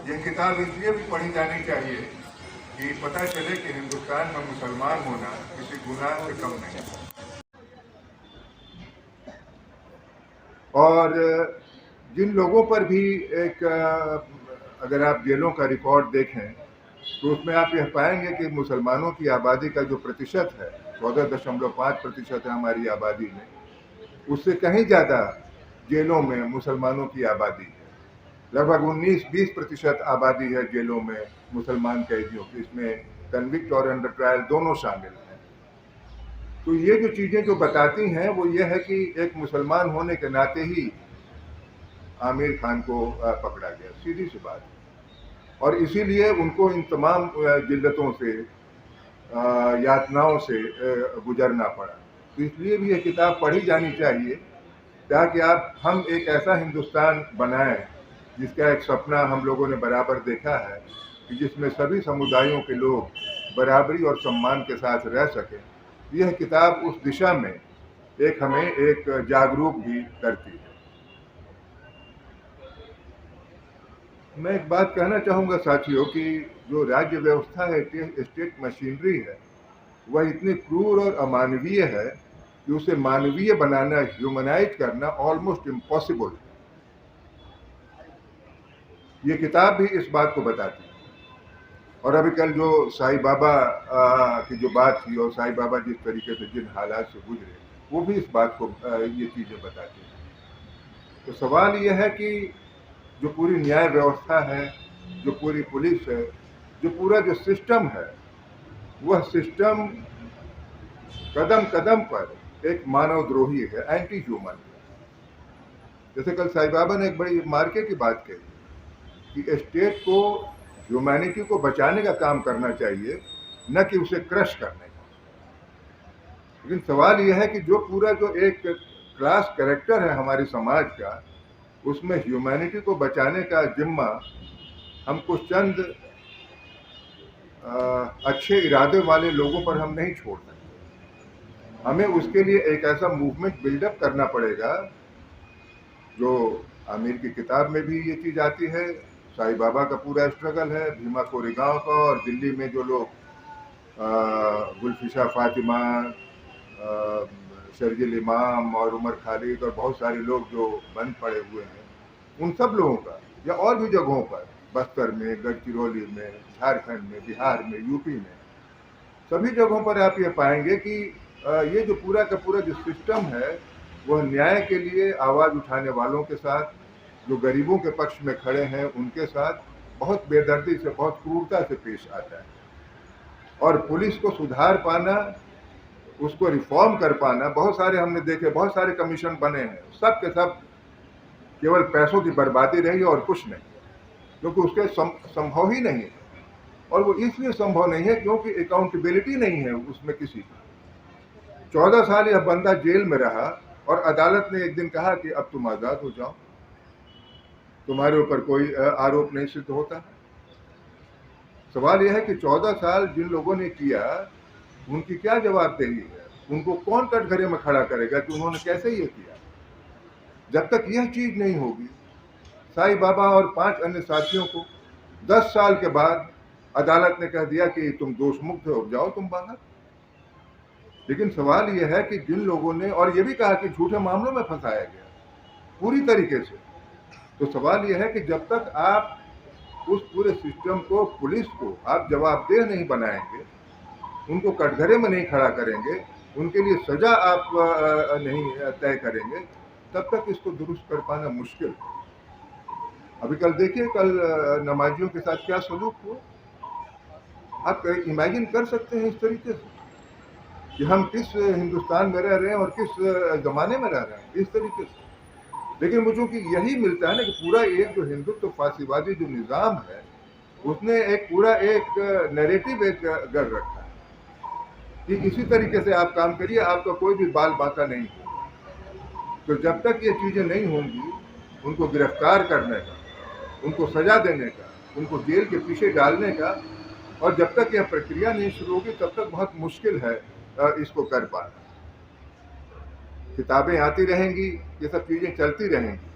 ये किताब इसलिए भी पढ़ी जानी चाहिए कि पता चले कि हिंदुस्तान में मुसलमान होना किसी गुनाह से कम नहीं। और जिन लोगों पर भी एक अगर आप जेलों का रिकॉर्ड देखें तो उसमें आप यह पाएंगे कि मुसलमानों की आबादी का जो प्रतिशत है 14.5% है हमारी आबादी में, उससे कहीं ज़्यादा जेलों में मुसलमानों की आबादी है। लगभग 19-20% आबादी है जेलों में मुसलमान कैदियों की, इसमें कन्विक्ट और अंडर ट्रायल दोनों शामिल हैं। तो ये जो चीज़ें जो बताती हैं वो ये है कि एक मुसलमान होने के नाते ही आमिर खान को पकड़ा गया, सीधी सी बात है। और इसीलिए उनको इन तमाम जिल्लतों से, यातनाओं से गुजरना पड़ा। तो इसलिए भी ये किताब पढ़ी जानी चाहिए ताकि हम एक ऐसा हिंदुस्तान बनाएं जिसका एक सपना हम लोगों ने बराबर देखा है कि जिसमें सभी समुदायों के लोग बराबरी और सम्मान के साथ रह सकें। यह किताब उस दिशा में हमें एक जागरूक भी करती है। मैं एक बात कहना चाहूँगा साथियों कि जो राज्य व्यवस्था है, स्टेट मशीनरी है, वह इतनी क्रूर और अमानवीय है कि उसे मानवीय बनाना, ह्यूमनाइज करना ऑलमोस्ट इम्पॉसिबल है। ये किताब भी इस बात को बताती है। और अभी कल जो साईं बाबा की जो बात थी और साईं बाबा जिस तरीके से जिन हालात से गुजरे, वो भी इस बात को ये चीज़ें बताती हैं। तो सवाल ये है कि जो पूरी न्याय व्यवस्था है, जो पूरी पुलिस है, जो पूरा जो सिस्टम है, वह सिस्टम कदम कदम पर एक मानवद्रोही है, एंटी ह्यूमन है। जैसे कल साईं बाबा ने एक बड़ी मार्के की बात कही कि स्टेट को ह्यूमैनिटी को बचाने का काम करना चाहिए, न कि उसे क्रश करने का। लेकिन सवाल यह है कि जो पूरा जो एक क्लास कैरेक्टर है हमारे समाज का, उसमें ह्यूमैनिटी को बचाने का जिम्मा हमको चंद अच्छे इरादे वाले लोगों पर हम नहीं छोड़ सकते। हमें उसके लिए एक ऐसा मूवमेंट बिल्डअप करना पड़ेगा, जो आमिर की किताब में भी ये चीज़ आती है, साईं बाबा का पूरा स्ट्रगल है, भीमा कोरेगांव का, और दिल्ली में जो लोग गुलफिशा फातिमा, शर्जिल इमाम और उमर खालिद और बहुत सारे लोग जो बंद पड़े हुए हैं, उन सब लोगों का, या और भी जगहों पर, बस्तर में, गढ़चिरौली में, झारखंड में, बिहार में, यूपी में, सभी जगहों पर आप ये पाएंगे कि ये जो पूरा का पूरा जो सिस्टम है वह न्याय के लिए आवाज़ उठाने वालों के साथ, जो गरीबों के पक्ष में खड़े हैं उनके साथ बहुत बेदर्दी से, बहुत क्रूरता से पेश आता है। और पुलिस को सुधार पाना, उसको रिफॉर्म कर पाना, बहुत सारे हमने देखे, बहुत सारे कमीशन बने हैं, सब के सब केवल पैसों की बर्बादी रही और कुछ नहीं, क्योंकि उसके संभव ही नहीं है। और वो इसलिए संभव नहीं है क्योंकि अकाउंटेबिलिटी नहीं है उसमें किसी की। 14 साल यह बंदा जेल में रहा और अदालत ने एक दिन कहा कि अब तुम आज़ाद हो जाओ, तुम्हारे ऊपर कोई आरोप नहीं सिद्ध होता। सवाल यह है कि 14 साल जिन लोगों ने किया, उनकी क्या जवाबदेही है? उनको कौन कटघरे में खड़ा करेगा कि उन्होंने कैसे ये किया? जब तक यह चीज़ नहीं होगी, साईं बाबा और 5 अन्य साथियों को 10 साल के बाद अदालत ने कह दिया कि तुम दोष मुक्त हो, जाओ तुम बाहर। लेकिन सवाल यह है कि जिन लोगों ने, और ये भी कहा कि झूठे मामलों में फंसाया गया पूरी तरीके से, तो सवाल यह है कि जब तक आप उस पूरे सिस्टम को, पुलिस को आप जवाबदेह नहीं बनाएंगे, उनको कटघरे में नहीं खड़ा करेंगे, उनके लिए सजा आप नहीं तय करेंगे, तब तक इसको दुरुस्त कर पाना मुश्किल है। अभी कल देखिए, कल नमाजियों के साथ क्या सलूक हुआ। आप इमेजिन कर सकते हैं इस तरीके से कि हम किस हिंदुस्तान में रह रहे हैं और किस ज़माने में रह रहे हैं, इस तरीके से। लेकिन मुझे कि यही मिलता है ना कि पूरा एक जो हिंदुत्व फासीवादी जो निज़ाम है, उसने एक पूरा एक नैरेटिव एक गढ़ रखा है कि इसी तरीके से आप काम करिए, आपका कोई भी बाल बांका नहीं होगा। तो जब तक ये चीज़ें नहीं होंगी, उनको गिरफ्तार करने का, उनको सजा देने का, उनको जेल के पीछे डालने का, और जब तक यह प्रक्रिया नहीं शुरू होगी तब तक बहुत मुश्किल है इसको कर पाना। किताबें आती रहेंगी, ये सब चीज़ें चलती रहेंगी,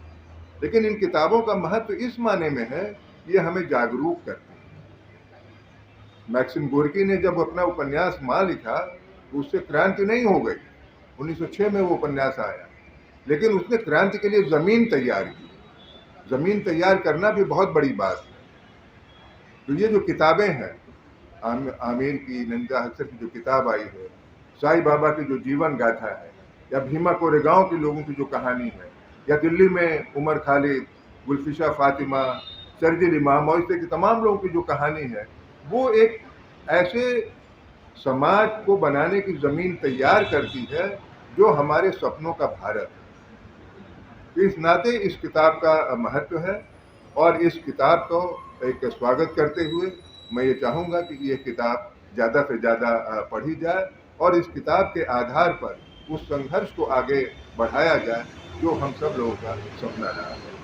लेकिन इन किताबों का महत्व इस माने में है ये हमें जागरूक करती है। मैक्सिम गोर्की ने जब अपना उपन्यास माँ लिखा तो उससे क्रांति नहीं हो गई। 1906 में वो उपन्यास आया, लेकिन उसने क्रांति के लिए ज़मीन तैयार की। ज़मीन तैयार करना भी बहुत बड़ी बात है। तो ये जो किताबें हैं, आमिर की, नंदा हसन की जो किताब आई है, साईं बाबा की जो जीवन गाथा है, या भीमा कोरेगांव के लोगों की जो कहानी है, या दिल्ली में उमर खालिद, गुलफिशा फातिमा, शर्जिल इमाम और इससे तमाम लोगों की जो कहानी है, वो एक ऐसे समाज को बनाने की ज़मीन तैयार करती है जो हमारे सपनों का भारत है। इस नाते इस किताब का महत्व है, और इस किताब को एक स्वागत करते हुए मैं ये चाहूँगा कि ये किताब ज़्यादा से ज़्यादा पढ़ी जाए, और इस किताब के आधार पर उस संघर्ष को आगे बढ़ाया जाए जो हम सब लोगों का सपना रहा है।